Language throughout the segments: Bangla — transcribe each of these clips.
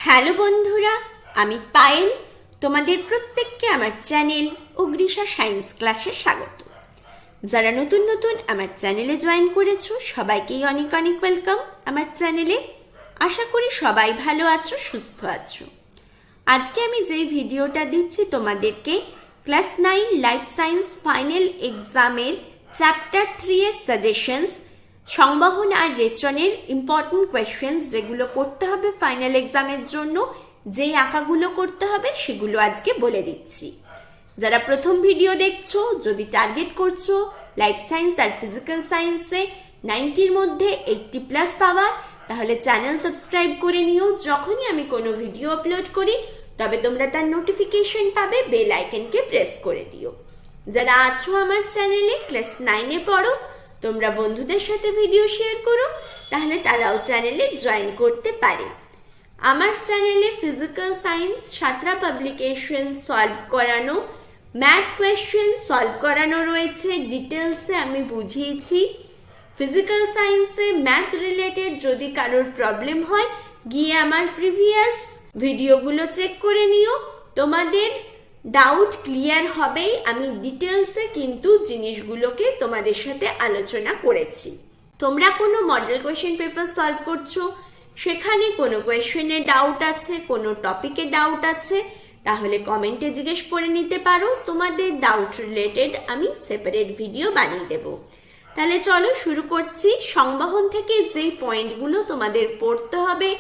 হ্যালো বন্ধুরা, আমি পায়েল। তোমাদের প্রত্যেককে আমার চ্যানেল অগ্রিষা সায়েন্স ক্লাসে স্বাগত। যারা নতুন নতুন আমার চ্যানেলে জয়েন করেছো সবাইকেই অনেক অনেক ওয়েলকাম আমার চ্যানেলে। আশা করি সবাই ভালো আছো, সুস্থ আছো। আজকে আমি যেই ভিডিওটা দিচ্ছি তোমাদেরকে ক্লাস 9 লাইফ সায়েন্স ফাইনাল এক্সামের চ্যাপ্টার 3 এর সাজেশনস, সংবহন আর রেচনের ইম্পর্টেন্ট কোয়েশ্চেন্স যেগুলো করতে হবে ফাইনাল এক্সামের জন্য, যেই আঁকাগুলো করতে হবে সেগুলো আজকে বলে দিচ্ছি। যারা প্রথম ভিডিও দেখছো, যদি টার্গেট করছো লাইফ সায়েন্স আর ফিজিক্যাল সায়েন্সে 90-র মধ্যে 80+ পাওয়ার, তাহলে চ্যানেল সাবস্ক্রাইব করে নিও। যখনই আমি কোনো ভিডিও আপলোড করি তবে তোমরা তার নোটিফিকেশন পাবে, বেল আইকনকে প্রেস করে দিও। যারা আছো আমার চ্যানেলে ক্লাস 9-এ পড়ো, তোমরা বন্ধুদের সাথে ভিডিও শেয়ার করো, তাহলে তারাও চ্যানেলে জয়েন করতে পারে। আমার চ্যানেলে ফিজিক্যাল সায়েন্স 7টা পাবলিকেশন সলভ করানো, ম্যাথ কোয়েশ্চেন সলভ করানো রয়েছে, ডিটেলসে আমি বুঝিয়েছি। ফিজিক্যাল সায়েন্সে ম্যাথ রিলেটেড যদি কারোর প্রবলেম হয়, গিয়ে আমার প্রিভিয়াস ভিডিওগুলো চেক করে নিও, তোমাদের ডাউট ক্লিয়ার হবেই। আমি ডিটেলসে কিন্তু জিনিসগুলোকে তোমাদের সাথে আলোচনা করেছি। তোমরা কোনো মডেল কোয়েশ্চেন পেপার সলভ করছো, সেখানে কোনো কোয়েশ্চেনে ডাউট আছে, কোনো টপিকে ডাউট আছে, তাহলে কমেন্টে জিজ্ঞেস করে নিতে পারো। তোমাদের ডাউট রিলেটেড আমি সেপারেট ভিডিও বানিয়ে দেব। তাহলে চলো শুরু করছি। সংবহন থেকে যেই পয়েন্টগুলো তোমাদের পড়তে হবে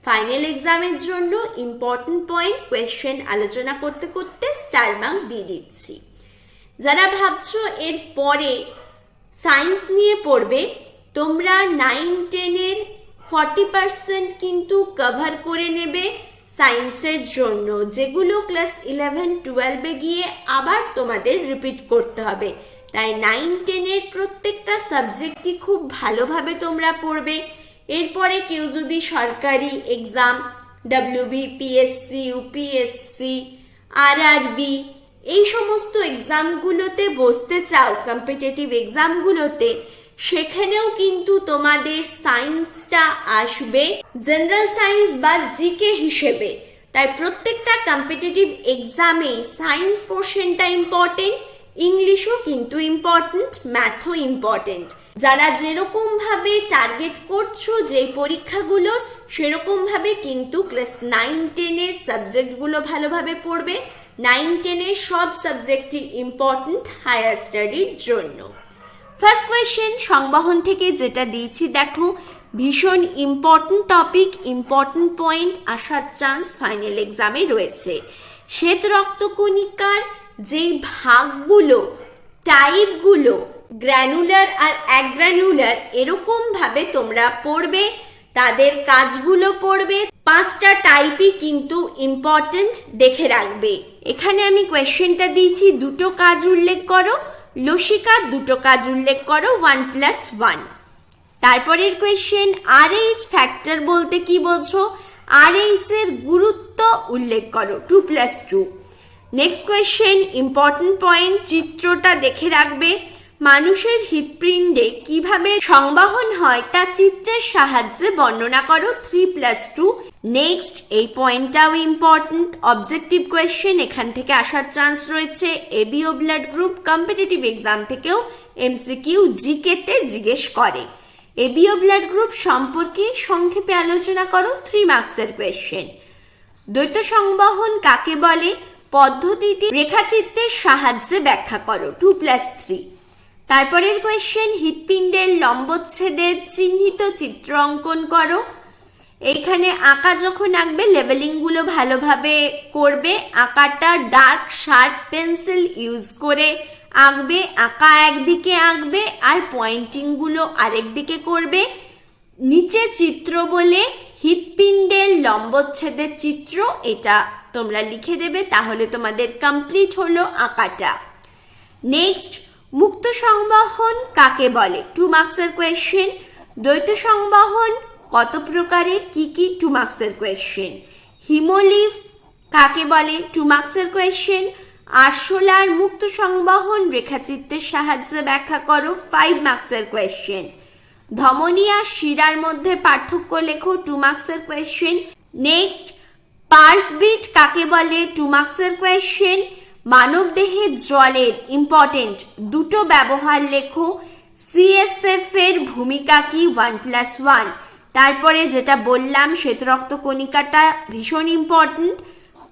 ফাইনাল এক্সামের জন্য, ইম্পর্টেন্ট পয়েন্ট কোয়েশ্চেন আলোচনা করতে করতে স্টার মার্ক দিয়ে দিচ্ছি। যারা ভাবছো এর পরে সায়েন্স নিয়ে পড়বে, তোমরা 9-10-এর 40% কিন্তু কভার করে নেবে সায়েন্সের জন্য, যেগুলো ক্লাস 11-12-এ গিয়ে আবার তোমাদের রিপিট করতে হবে। তাই 9-10-এর প্রত্যেকটা সাবজেক্টই খুব ভালোভাবে তোমরা পড়বে। এরপরে কেউ যদি সরকারি এক্সাম, WBPSC, UPSC, RRB এই সমস্ত এক্সামগুলোতে বসতে চাও, কম্পিটিটিভ এক্সামগুলোতে, সেখানেও কিন্তু তোমাদের সায়েন্সটা আসবে জেনারেল সায়েন্স বা জিকে হিসেবে। তাই প্রত্যেকটা কম্পিটিটিভ এক্সামে সায়েন্স পোর্শনটা ইম্পর্টেন্ট, ইংলিশও কিন্তু ইম্পর্টেন্ট, ম্যাথও ইম্পর্টেন্ট। যারা যেরকম ভাবে টার্গেট করছো যে পরীক্ষাগুলোর, সেরকম ভাবে কিন্তু ক্লাস 9-10-এর সাবজেক্টগুলো ভালোভাবে পড়বে। 9-10-এর সব সাবজেক্টই ইম্পর্টেন্ট হায়ার স্টাডির জন্য। ফার্স্ট কোয়েশ্চেন সংবহন থেকে যেটা দিয়েছি, দেখো ভীষণ ইম্পর্টেন্ট টপিক, ইম্পর্টেন্ট পয়েন্ট আসার চান্স ফাইনাল এক্সামে রয়েছে। শ্বেত রক্তকণিকার যেই ভাগগুলো, টাইপগুলো, গ্র্যানুলার আর অ্যাগ্র্যানুলার, এরকম ভাবে তোমরা পড়বে, তাদের কাজগুলো পড়বে। 5টা টাইপই কিন্তু ইম্পর্টেন্ট, দেখে রাখবে। এখানে আমি কোয়েশ্চেনটা দিয়েছি, 2টো কাজ উল্লেখ করো। লসিকা 2টো কাজ উল্লেখ করো, 1+1। তারপরের কোয়েশ্চেন, RH ফ্যাক্টর বলতে কি বোঝো? RH এর গুরুত্ব উল্লেখ করো, 2+2। নেক্সট কোয়েশ্চেন, ইম্পর্টেন্ট পয়েন্ট, চিত্রটা দেখে রাখবে। মানুষের হৃৎপিণ্ডে কিভাবে সংবহন হয় তা চিত্রের সাহায্যে বর্ণনা করো, 3+2। নেক্সট, এই পয়েন্টটাও ইম্পর্টেন্ট, অবজেক্টিভ কোয়েশ্চেন এখান থেকে আসার চান্স রয়েছে। ABO blood group competitive exam থেকেও MCQ জিকে তে জিজ্ঞেস করে। ABO ব্লাড গ্রুপ সম্পর্কে সংক্ষেপে আলোচনা করো, 3 মার্কসের কোয়েশ্চেন। দ্বৈত সংবহন কাকে বলে? পদ্ধতিটি রেখাচিত্রের সাহায্যে ব্যাখ্যা করো, 2+3। তারপরের কোয়েশ্চেন, হৃৎপিণ্ডের লম্বচ্ছেদের চিহ্নিত চিত্র অঙ্কন করো। এইখানে আঁকা যখন আঁকবে লেবেলিং গুলো ভালোভাবে করবে। আঁকাটা ডার্ক শার্প পেন্সিল ইউজ করে আঁকবে। আঁকা একদিকে আঁকবে আর পয়েন্টিং গুলো আরেক দিকে করবে। নিচে চিত্র বলে হৃৎপিণ্ডের লম্বচ্ছেদের চিত্র, এটা তোমরা লিখে দেবে, তাহলে তোমাদের কমপ্লিট হলো আঁকাটা। নেক্সট, মুক্ত সংবহন কাকে বলে? 2 মার্কসের কোয়েশ্চেন। দ্বৈত সংবহন কত প্রকারের, কি কি? 2 মার্কসের কোয়েশ্চেন। হিমোলিভ কাকে বলে? 2 মার্কসের কোয়েশ্চেন। আরশোলার মুক্ত সংবহন রেখাচিত্রের সাহায্যে ব্যাখ্যা করো, 5 মার্কসের কোয়েশ্চেন। ধমনী আর শিরার মধ্যে পার্থক্য লেখো, 2 মার্কসের কোয়েশ্চেন। নেক্সট, হার্টবিট কাকে বলে, 2 মার্কসের কোয়েশ্চেন। মানব দেহে জলের ইম্পর্টেন্ট দুটো ব্যবহার লেখো। CSF এর ভূমিকা কি, 1+1। তারপরে যেটা বললাম শ্বেত রক্ত কণিকাটা ভীষণ ইম্পর্টেন্ট।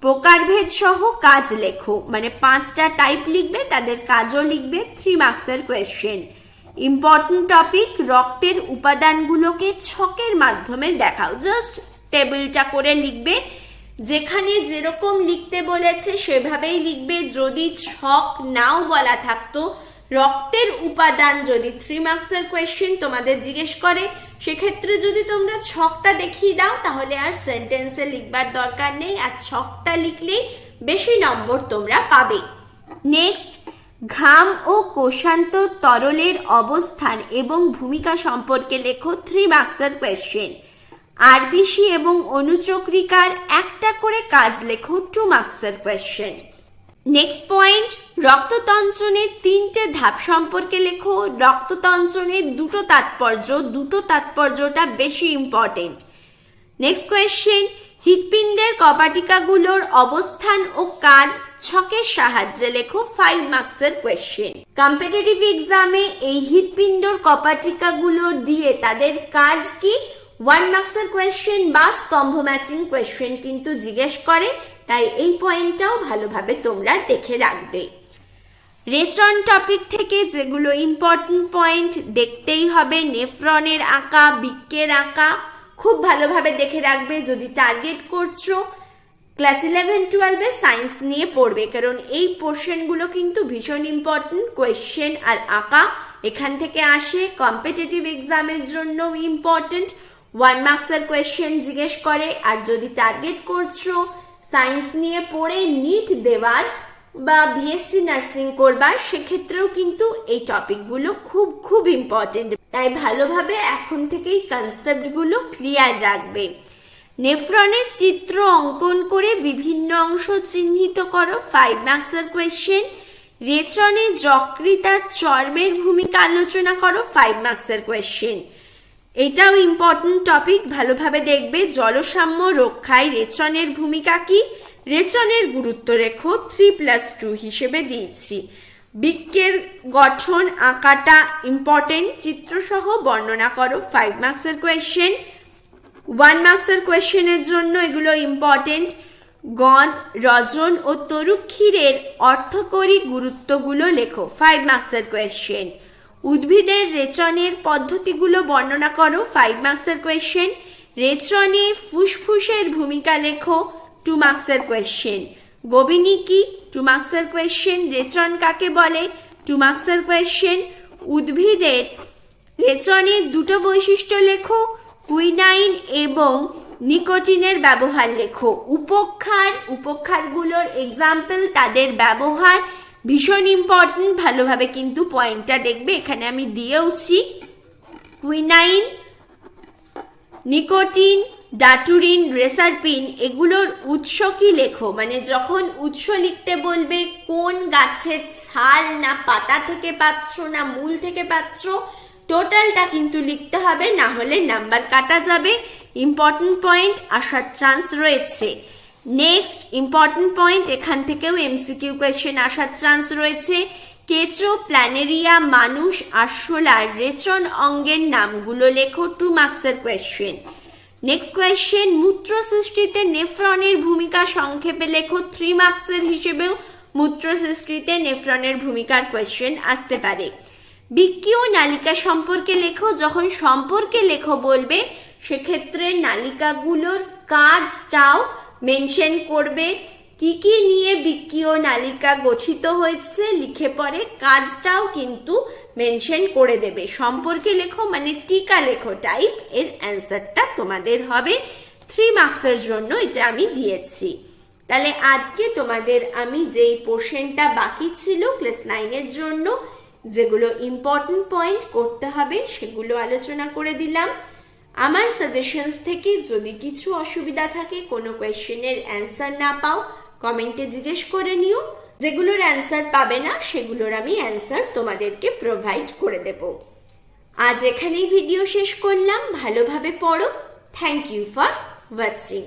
প্রকারভেদ সহ কাজ লেখো, মানে 5টা টাইপ লিখবে, তাদের কাজও লিখবে, 3 মার্কসের কোয়েশ্চেন। ইম্পর্টেন্ট টপিক, রক্তের উপাদানগুলোকে ছকের মাধ্যমে দেখাও। জাস্ট টেবিলটা করে লিখবে, যেখানে যেরকম লিখতে বলেছে সেভাবেই লিখবে। যদি ছক নাও বলা থাকতো, রক্তের উপাদান যদি 3 মার্কসের কোয়েশ্চেন তোমাদের জিজ্ঞেস করে, সেক্ষেত্রে যদি তোমরা ছকটা দেখিয়ে দাও তাহলে আর সেন্টেন্সে লিখবার দরকার নেই, আর ছকটা লিখলেই বেশি নম্বর তোমরা পাবে। নেক্সট, ঘাম ও কোষান্তর তরলের অবস্থান এবং ভূমিকা সম্পর্কে লেখো, 3 মার্কসের কোয়েশ্চেন। আরবিসি এবং অনুচক্রিকার একটা করে কাজ লেখো, 2 মার্কসের কোয়েশ্চেন। নেক্সট পয়েন্ট, রক্ততঞ্চনের 3টে ধাপ সম্পর্কে লেখো। রক্ততঞ্চনের দুটো তাৎপর্যটা বেশি ইম্পর্টেন্ট। নেক্সট কোয়েশ্চেন, হৃৎপিণ্ডের কপাটিকাগুলোর অবস্থান ও কাজ ছকের সাহায্যে লেখো, 5 মার্কসের কোয়েশ্চেন। কম্পিটিটিভ এক্সামে এই হৃৎপিণ্ডর কপাটিকাগুলো দিয়ে তাদের কাজ কি, 1 মার্কসের কোয়েশ্চেন বা স্তম্ভ ম্যাচিং কোয়েশ্চেন কিন্তু জিজ্ঞেস করে, তাই এই পয়েন্টটাও ভালোভাবে তোমরা দেখে রাখবে। রেচন টপিক থেকে যেগুলো ইম্পর্টেন্ট পয়েন্ট দেখতেই হবে, নেফ্রনের আঁকা, বৃক্কের আঁকা খুব ভালোভাবে দেখে রাখবে। যদি টার্গেট করছো ক্লাস 11-12 সায়েন্স নিয়ে পড়বে, কারণ এই পোর্শনগুলো কিন্তু ভীষণ ইম্পর্টেন্ট। কোয়েশ্চেন আর আঁকা এখান থেকে আসে, কম্পিটিটিভ এক্সামের জন্য ইম্পর্টেন্ট। 1 মার্কসের কোয়েশ্চেন জিজ্ঞেস করে। আর যদি টার্গেট করছো সায়েন্স নিয়ে পড়ে নিট দেওয়ার বা বিএসসি নার্সিং করবার, সেক্ষেত্রেও কিন্তু এই টপিকগুলো খুব খুব ইম্পর্টেন্ট। তাই ভালোভাবে এখন থেকেই কনসেপ্টগুলো ক্লিয়ার রাখবে। নেফ্রনের চিত্র অঙ্কন করে বিভিন্ন অংশ চিহ্নিত করো, 5 মার্কসের কোয়েশ্চেন। রেচনে যকৃতার চর্মের ভূমিকা আলোচনা করো, 5 মার্কসের কোয়েশ্চেন। এটাও ইম্পর্টেন্ট টপিক, ভালোভাবে দেখবে। জলসাম্য রক্ষায় রেচনের ভূমিকা কি, রেচনের গুরুত্ব রেখো, 3+2 হিসেবে দিয়েছি। বৃক্কের গঠন আঁকাটা ইম্পর্টেন্ট, চিত্রসহ বর্ণনা করো, 5 মার্কসের কোয়েশ্চেন। 1 মার্কসের কোয়েশ্চেনের জন্য এগুলো ইম্পর্টেন্ট। গদ, রজন ও তরুক্ষীরের অর্থকরী গুরুত্বগুলো লেখো, 5 মার্কসের কোয়েশ্চেন। উদ্ভিদের রেচনের পদ্ধতিগুলো বর্ণনা করো, 5 মার্কসের কোয়েশ্চেন। রেচনে ফুসফুসের ভূমিকা লেখো, 2 মার্কসের কোয়েশ্চেন। গোবিনী কি, 2 মার্কসের কোয়েশ্চেন। রেচন কাকে বলে, 2 মার্কসের কোয়েশ্চেন। উদ্ভিদের রেচনের দুটো বৈশিষ্ট্য লেখো, কুইনাইন এবং নিকোটিনের ব্যবহার লেখো। উপক্ষারগুলোর এক্সাম্পল, তাদের ব্যবহার ভীষণ ইম্পর্টেন্ট, ভালোভাবে কিন্তু পয়েন্টটা দেখবে। এখানে আমি দিয়েওছি, কুইনাইন, নিকোটিন, ডাটুরিন, রেসারপিন, এগুলোর উৎস কি লেখো। মানে যখন উৎস লিখতে বলবে, কোন গাছের ছাল না পাতা থেকে পাচ্ছ না মূল থেকে পাচ্ছ, টোটালটা কিন্তু লিখতে হবে, না হলে নাম্বার কাটা যাবে। ইম্পর্টেন্ট পয়েন্ট আসার চান্স রয়েছে। নেক্সট ইম্পর্টেন্ট পয়েন্ট, এখান থেকেও এমসিকিউ কোয়েশ্চেন আসার চান্স রয়েছে। কেঁচো, প্ল্যানেরিয়া, মানুষ, আরশোলার রেচন অঙ্গের নামগুলো লেখো, 2 মার্কসের কোয়েশ্চেন। নেক্সট কোয়েশ্চেন, মূত্র সৃষ্টিতে নেফ্রনের ভূমিকা সংক্ষেপে লেখো, 3 মার্কসের হিসেবেও মূত্র সৃষ্টিতে নেফ্রনের ভূমিকার কোয়েশ্চেন আসতে পারে। বৃক্কীয় নালিকা সম্পর্কে লেখো। যখন সম্পর্কে লেখো বলবে, সেক্ষেত্রে নালিকাগুলোর কাজটাও মেনশন করবে। কি কি নিয়ে বৃক্কীয় নালিকা গঠিত হয়েছে লিখে পরে কাজটাও কিন্তু মেনশন করে দেবে। সম্পর্কে লেখো মানে টিকা লেখো টাইপ, এর অ্যান্সারটা তোমাদের হবে 3 মার্কসের জন্য, এটা আমি দিয়েছি। তাহলে আজকে তোমাদের আমি যেই পোর্শনটা বাকি ছিল ক্লাস 9 জন্য, যেগুলো ইম্পর্টেন্ট পয়েন্ট করতে হবে সেগুলো আলোচনা করে দিলাম। আমার সাজেশনস থেকে যদি কিছু অসুবিধা থাকে, কোনো কোয়েশ্চেনের অ্যান্সার না পাও, কমেন্টে জিজ্ঞেস করে নিও। যেগুলোর অ্যান্সার পাবে না সেগুলোর আমি অ্যান্সার তোমাদেরকে প্রোভাইড করে দেব। আজ এখানেই ভিডিও শেষ করলাম। ভালোভাবে পড়ো। Thank you for watching.